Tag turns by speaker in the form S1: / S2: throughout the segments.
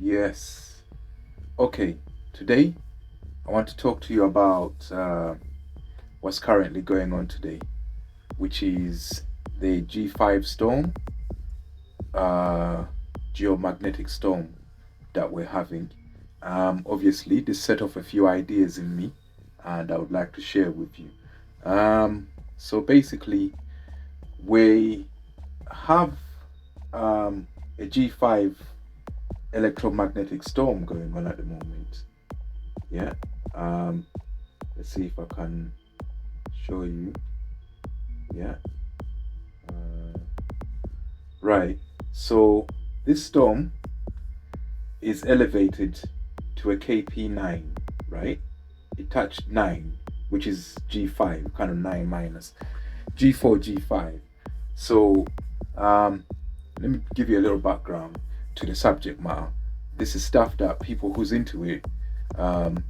S1: Yes. Okay. Today, I want to talk to you about what's currently going on today, which is the G5 storm, uh, geomagnetic storm that we're having. Obviously, this set off a few ideas in me, and I would like to share with you. So basically, we have a G5 electromagnetic storm going on at the moment. Yeah. Um, let's see if I can show you. Yeah. Uh, right. So this storm is elevated to a KP9, right? It touched 9, which is G5, kind of 9 minus G4, G5. So let me give you a little background to the subject matter. This is stuff that people who's into it,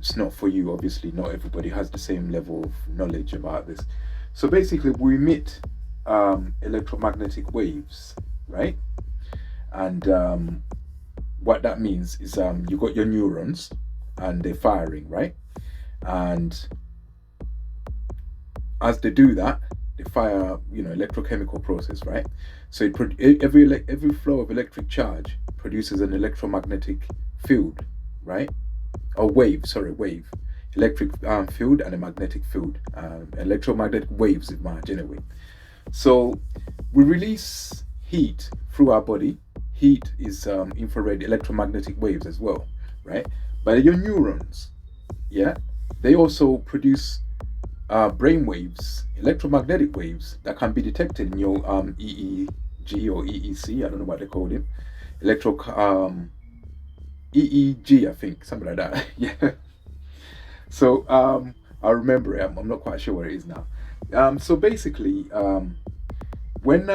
S1: it's not for you. Obviously, not everybody has the same level of knowledge about this. So basically, we emit electromagnetic waves, right? And what that means is you got your neurons and they're firing, right? And as they do that, they fire, electrochemical process, right? So every flow of electric charge produces an electromagnetic field, right? Or wave, sorry, wave. Electric field and a magnetic field. Electromagnetic waves emerge anyway. So we release heat through our body. Heat is infrared electromagnetic waves as well, right? But your neurons, yeah, they also produce brain waves, electromagnetic waves that can be detected in your EEG or EEC. I don't know what they call it. Electro EEG, I think, something like that. Yeah. So I remember it. I'm not quite sure where it is now. So basically, when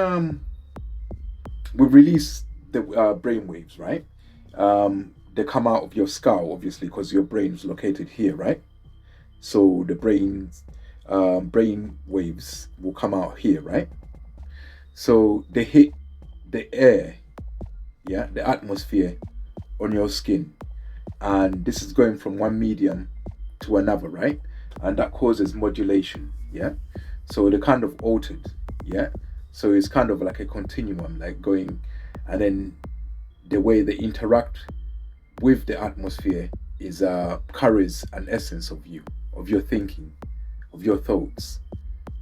S1: we release the brain waves, right? They come out of your skull, obviously, because your brain is located here, right? So the brain waves will come out here, right? So they hit the air, yeah, the atmosphere on your skin, and this is going from one medium to another, right? And that causes modulation, yeah. So they're kind of altered, yeah. So it's kind of like a continuum, like going, and then the way they interact with the atmosphere is carries an essence of you, of your thinking, of your thoughts,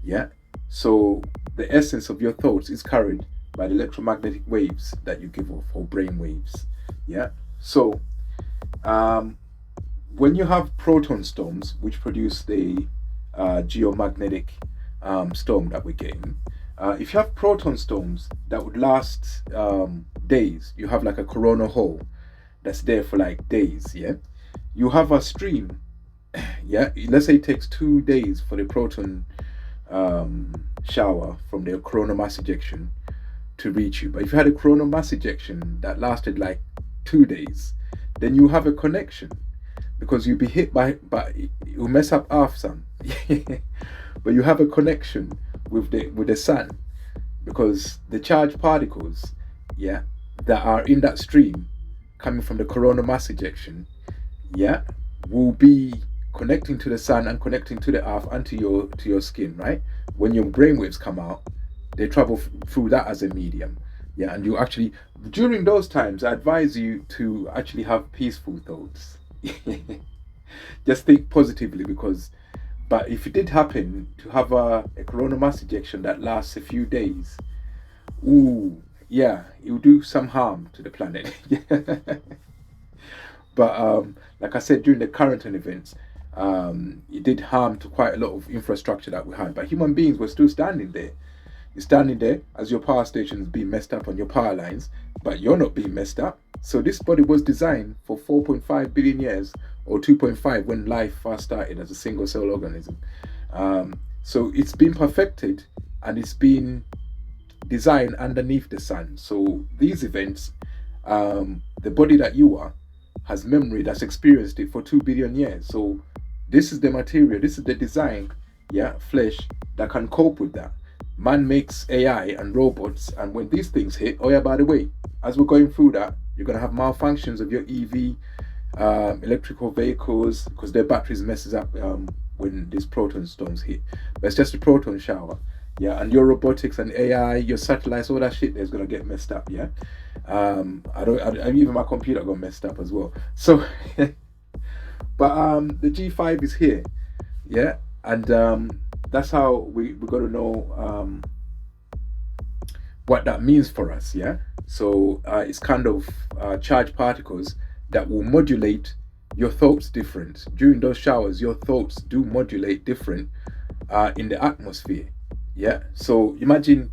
S1: yeah. So the essence of your thoughts is carried by the electromagnetic waves that you give off, or brain waves, yeah. So um, when you have proton storms, which produce the geomagnetic storm that we're getting, if you have proton storms that would last days, you have like a coronal hole that's there for like days, yeah. You have a stream, yeah. Let's say it takes 2 days for the proton shower from the coronal mass ejection to reach you. But if you had a coronal mass ejection that lasted like 2 days, then you have a connection because you'll be hit by you'll mess up half some. But you have a connection with the sun because the charged particles, yeah, that are in that stream coming from the coronal mass ejection, yeah, will be connecting to the sun and connecting to the earth and to your skin, right? When your brainwaves come out, they travel through that as a medium, yeah. And you actually, during those times, I advise you to actually have peaceful thoughts. Just think positively because, but if it did happen to have a coronal mass ejection that lasts a few days, ooh, yeah, it will do some harm to the planet. But like I said, during the current events, it did harm to quite a lot of infrastructure that we had. But human beings were still standing there. You're standing there as your power station is being messed up on your power lines, but you're not being messed up. So this body was designed for 4.5 billion years, or 2.5 when life first started as a single cell organism. So it's been perfected and it's been designed underneath the sun. So these events, the body that you are has memory that's experienced it for 2 billion years. So this is the material, this is the design, yeah, flesh that can cope with that. Man makes AI and robots, and when these things hit, oh yeah, by the way, as we're going through that, you're going to have malfunctions of your EV, electrical vehicles, because their batteries messes up when these proton storms hit. But it's just a proton shower. Yeah, and your robotics and AI, your satellites, all that shit is gonna get messed up. Yeah, even my computer got messed up as well. So, but the G5 is here. Yeah, and that's how we got to know what that means for us. Yeah, so it's kind of charged particles that will modulate your thoughts different during those showers. Your thoughts do modulate different in the atmosphere. Yeah, so imagine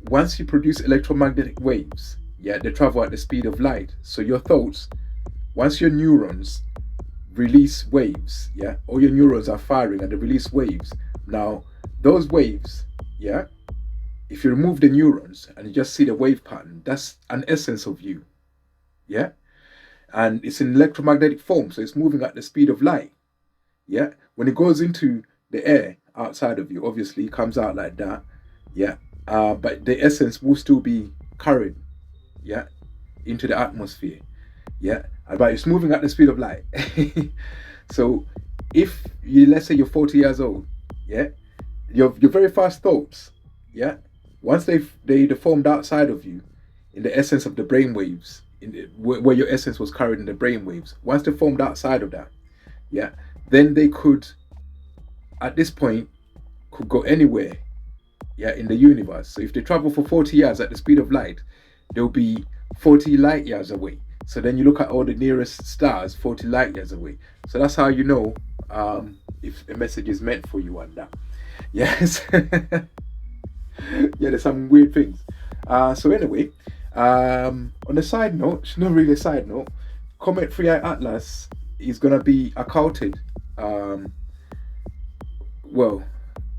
S1: once you produce electromagnetic waves, yeah, they travel at the speed of light. So your thoughts, once your neurons release waves, yeah, all your neurons are firing and they release waves. Now, those waves, yeah, if you remove the neurons and you just see the wave pattern, that's an essence of you, yeah, and it's in electromagnetic form, so it's moving at the speed of light, yeah. When it goes into the air outside of you, obviously it comes out like that, yeah, but the essence will still be carried, yeah, into the atmosphere, yeah, but it's moving at the speed of light. So if you, let's say you're 40 years old, yeah, your very first thoughts, yeah, once they formed outside of you in the essence of the brain waves, where your essence was carried in the brain waves, once they formed outside of that, yeah, then they could, at this point, could go anywhere, yeah, in the universe. So if they travel for 40 years at the speed of light, they'll be 40 light years away. So then you look at all the nearest stars 40 light years away. So that's how you know if a message is meant for you and that. Yes. Yeah, there's some weird things. So anyway, on a side note, it's not really a side note, Comet 3i Atlas is going to be occulted. Well,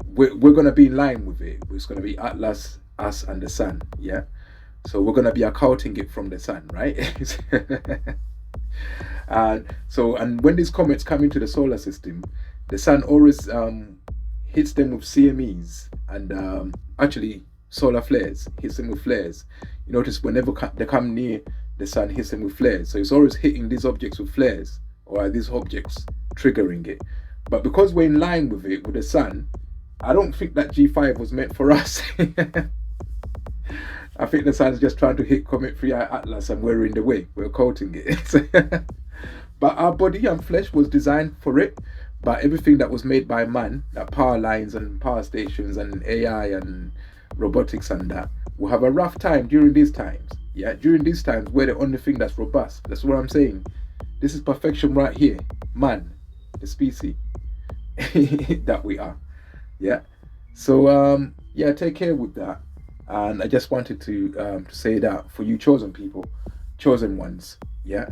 S1: we're going to be in line with it. It's going to be Atlas, us, and the sun. Yeah. So we're going to be occulting it from the sun, right? And when these comets come into the solar system, the sun always hits them with CMEs and actually solar flares, hits them with flares. You notice whenever they come near the sun, hits them with flares. So it's always hitting these objects with flares, or these objects triggering it. But because we're in line with it, with the sun, I don't think that G5 was meant for us. I think the sun's just trying to hit Comet 3i Atlas and we're in the way. We're coating it. But our body and flesh was designed for it. But everything that was made by man, that power lines and power stations and AI and robotics and that, will have a rough time during these times. Yeah, during these times, we're the only thing that's robust. That's what I'm saying. This is perfection right here. Man, the species that we are. Yeah. So yeah, take care with that. And I just wanted to say that for you chosen people, chosen ones, yeah,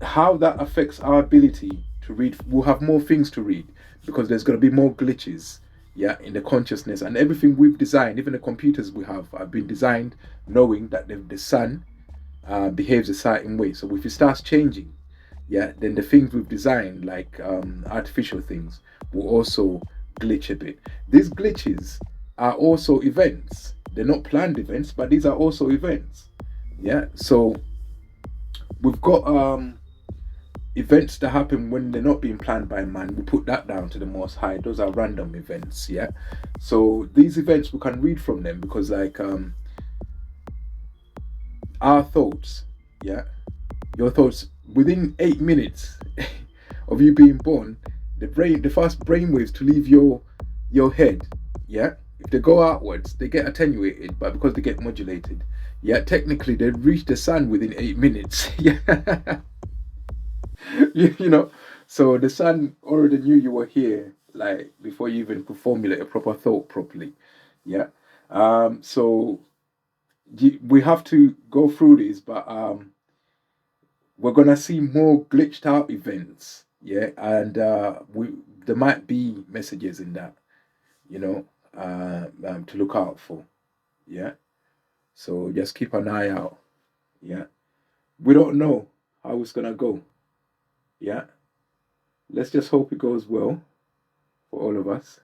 S1: how that affects our ability to read. We'll have more things to read because there's going to be more glitches, yeah, in the consciousness, and everything we've designed, even the computers we have been designed knowing that the sun behaves a certain way. So if it starts changing, yeah, then the things we've designed, like artificial things, will also glitch a bit. These glitches are also events. They're not planned events, but these are also events. Yeah. So we've got events that happen when they're not being planned by man. We put that down to the Most High. Those are random events. Yeah. So these events we can read from them because like our thoughts, yeah, your thoughts within 8 minutes of you being born, the first brain waves to leave your head, yeah, if they go outwards, they get attenuated, but because they get modulated, yeah, technically they reach the sun within 8 minutes. Yeah. You know, so the sun already knew you were here, like before you even could formulate a proper thought properly. Yeah. So we have to go through this, but we're gonna see more glitched out events, yeah, and we there might be messages in that, you know, to look out for, yeah. So just keep an eye out, yeah. We don't know how it's gonna go, yeah. Let's just hope it goes well for all of us.